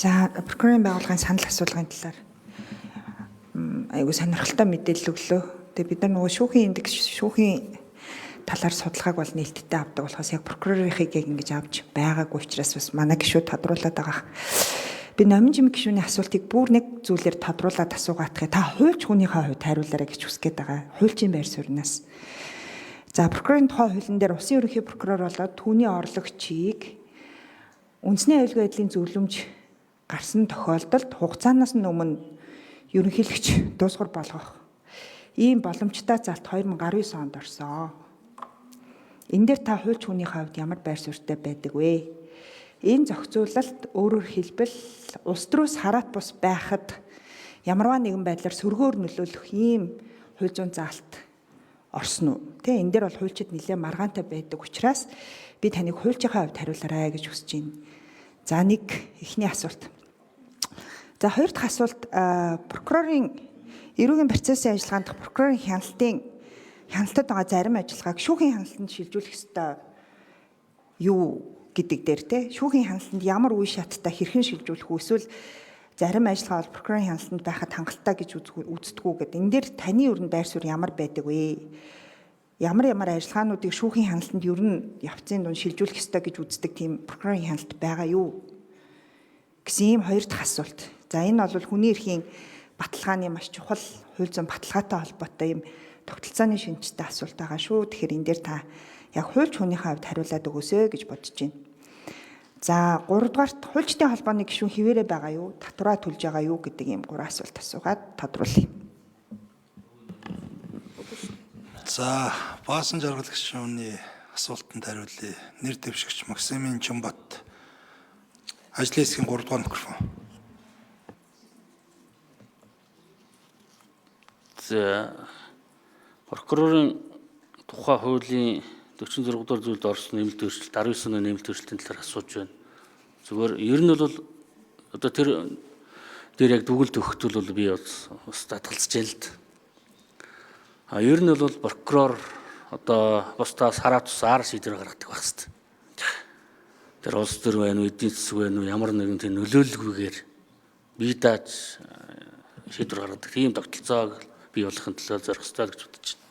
За прокурорын байгууллагын санал асуулгын талаар айгуу сонирхолтой мэдээлэл өглөө. Тэгээ бид нар нөгөө шүүхийн индекс шүүхийн талаар судалгааг бол нээлттэй авдаг болохоос яг прокурорынхыг ингэж авч байгаагүй учраас бас манай гишүүд тодруулаад байгаа. Би номын жимэг гишүүний асуултыг бүр нэг зүйлээр тодруулаад асуугаатах. Та хуульч хүнийхээ хувьд хариулаарай гэж хүсгээд байгаа. Хуульчийн байр сууриас. За прокурорын тухай хуулийн дээр улсын ерөнхий прокурор болоод түүний орлогчийг үндэсний аюулгүй байдлын зөвлөмж гарсан тохиолдолд хугацаанаас нь өмнө ерөнхийлөгч дуусгар болгох ийм боломжтой залт 2019 онд орсон. Энэ дээр та хуульч хүнийхээ хувьд ямар байр суурьтай байдаг вэ? Энэ зохицуулалт өөрөөр хэлбэл улс төрөөс хараат бус байхад ямарваа нэгэн байдлаар сөргөөр нөлөөлөх ийм хууль зүйн заалт орсон уу? Тэ энэ дээр бол хуульчид нэлээд маргаантай байдаг учраас би таныг хуульчийнхаа хувьд хариулаарай гэж хүсэж байна. За нэг эхний асуулт. За хоёр дахь асуулт прокурорын эрүүгийн процессын ажиллагаанд прокурорын хяналтад байгаа зарим ажиллагааг шүүхийн хяналтанд шилжүүлэх ёстой юу гэдэг дээр те шүүхийн хяналтанд ямар үе шаттай хэрхэн шилжүүлэх үү эсвэл зарим ажиллагаа бол прокурорын хяналтанд байхад хангалттай гэж үздэг үү гэдэг. Энэ дээр таны ер нь байр суурь ямар байдаг вэ? Ямар ажиллагаануудыг шүүхийн хяналтанд ер нь явцын дунд шилжүүлэх ёстой гэж үздэг тийм прокурорын хяналт байгаа юу гэсэн ийм хоёр дахь асуулт. За энэ бол хүний эрхийн баталгааны маш чухал хууль зүйн баталгаатай холбоотой ийм тогтолцооны шинжтэй асуулт байгаа шүү. Тэгэхээр энэ дээр та яг хуульч хүнийхээ хувьд хариулаад өгөөсэй гэж бодож байна. За 3 дугаарт хуульчдын холбооны гишүүн хിവэрэ байгаа юу? Татвараа төлж байгаа юу гэдэг ийм 3 асуулт асуугаад тодруулъя. За баасан жаргал гишүүний асуултанд хариулъя. Нэр дэвшигч Максимын Чимбат ажлын хэсгийн 3 дугаар микрофон. За прокурорын тухай хуулийн 46 дугаар зүйлд орсон нэмэлт өөрчлөлт 19 оны нэмэлт өөрчлөлтийн талаар асууж байна. Зүгээр ер нь бол одоо тэр яг дүгэл төгтөл бол би бас татгалзаж байна л да. Ер нь бол прокурор одоо бусдаас хараа тусаар шийдвэр гаргадаг байх хэвээр. Тэр улс төр байна уу, эдийн засаг байна уу, ямар нэгэн тийм нөлөөлөлгүйгээр бие дааж шийдвэр гаргадаг тийм тогтолцоог бий болгохын төлөө зорих ёстой гэж бодож байна.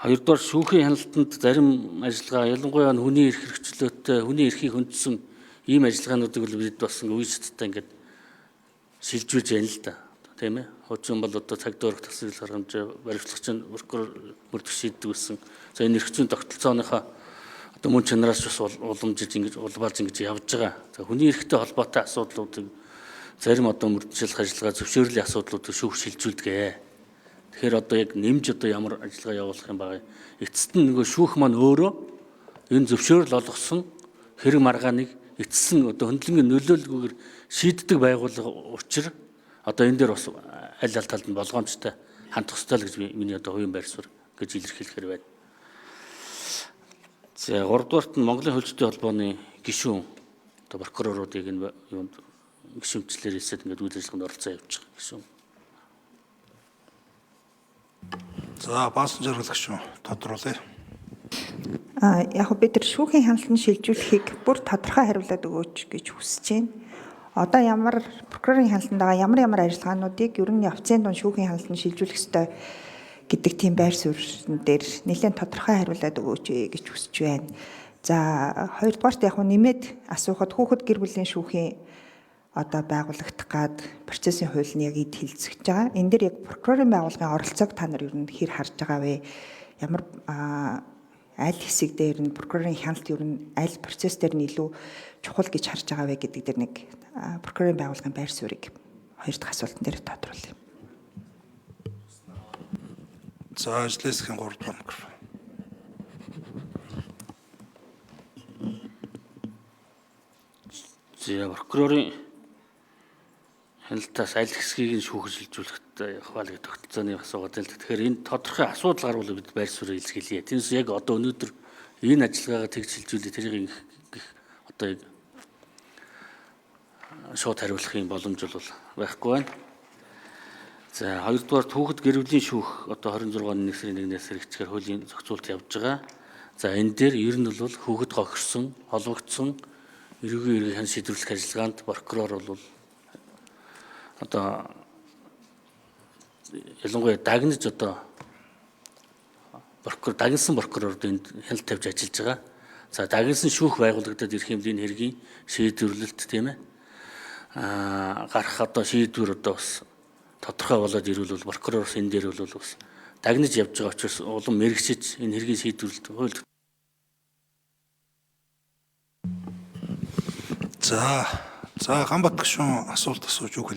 Хоёрдугаар шүүхийн хяналтанд зарим ажиллагаа ялангуяа хүний эрх хэрэгчлөөтэй, хүний эрхийг хөндсөн ийм ажиллагаануудыг бид бас үе шаттай ингээд шилжүүлж байна л да. Тийм ээ. Хуучин бол одоо цаг дуурах тасрал гаргамж баримтлагч прокурор мөрдөх шийддэг гэсэн. За энэ эрх зүйн тогтолцооныхоо одоо мөн чанараас бас уламжиж ингэж улбаалж ингэж явж байгаа. За хүний эрхтэй холбоотой асуудлуудыг зарим одоо мөрдчлөх ажиллагаа зөвшөөрлийн асуудлуудыг шүүх шилжүүлдэг. Тэгэхээр одоо яг нэмж одоо ямар ажиллагаа явуулах юм байгаа. Эцэст нь нөгөө шүүх маань өөрөө энэ зөвшөөрөл олгосон хэрэг маргааныг эцэст нь одоо хөндлөнгийн нөлөөлгүйгээр шийддэг байгууллага учир одоо энэ дээр бас аль талд нь болгоомжтой хандах ёстой л гэж миний одоо хувийн байр суурь гэж илэрхийлэхээр байна. За 3 дугаарт нь Монголын хуульчдын холбооны гишүүн одоо прокуроруудыг энэ юунд гишүүнчлэлээр хэлсэд ингээд үйл ажиллагаанд оролцоо явуулж байгаа гишүүн. За баасан жаргал гишүүн тодруулъя. Яг бид нар шүүхийн хяналтанд шилжүүлэхийг бүр тодорхой хариулаад өгөөч гэж хүсэж байна. Одоо ямар прокурорын хяналтанд байгаа ямар ажиллагаануудыг ер нь явцын дунд шүүхийн хяналтанд шилжүүлэх ёстой гэдэг тийм байр суурин дээр нэлээд тодорхой хариулаад өгөөч гэж хүсэж байна. За хоёрдугаарт яг нэмээд асуухад хүүхэд гэр бүлийн шүүхийн одоо байгуулагдах гад процессын хууль нь яг эд хилцэж байгаа. Энэ дээр яг прокурорын байгууллагын оролцоог та нар ер нь хэр харж байгаа вэ? Ямар аль хэсэг дээр нь прокурорын хяналт ер нь аль процесс дээр нь илүү чухал гэж харж байгаа вэ гэдэг дээр нэг прокурорын байгууллагын байр суурийг хоёр дахь асуултан дээр тодруулъя. За ажлын хэсгийн 3 дугаар микрофон. За прокурорын хяналтаас аль хэсгийг нь шүүхэж шилжүүлэхэд явах гэдэг тогтолцооны асуугаад байна. Тэгэхээр энэ тодорхой асуудал гарвал бид байр суурийг илэрхийлье. Тэрнээс яг одоо өнөөдөр энэ ажиллагаагаа тэгж шилжүүлээ тэрийг одоо шууд хариулах юм боломж бол байхгүй байна. За хоёрдугаар хүүхэд гэр бүлийн шүүх одоо 26 оны 1 сарын 1-ээс хэрэгжихээр хуулийн зохицуулалт явж байгаа. За энэ дээр ер нь бол хүүхэд гохирсон, холбогдсон эрүүгийн эргийг хан шийдвэрлэх ажиллагаанд прокурор бол одоо ялангуяа дагнаж одоо дагнсан прокурорд энд хяналт тавьж ажиллаж байгаа. За дагнсан шүүх байгуулагдаад ирэх юм энэ хэргийн шийдвэрлэлт тийм ээ. Гарах одоо шийдвэр одоо бас тодорхой болоод ирвэл прокурор энэ дээр бол бас дагнаж явж байгаа учраас улам мэрэгчиж энэ хэргийн шийдвэрлэлт хууль. За Ганбат гишүүн асуулт асууж үг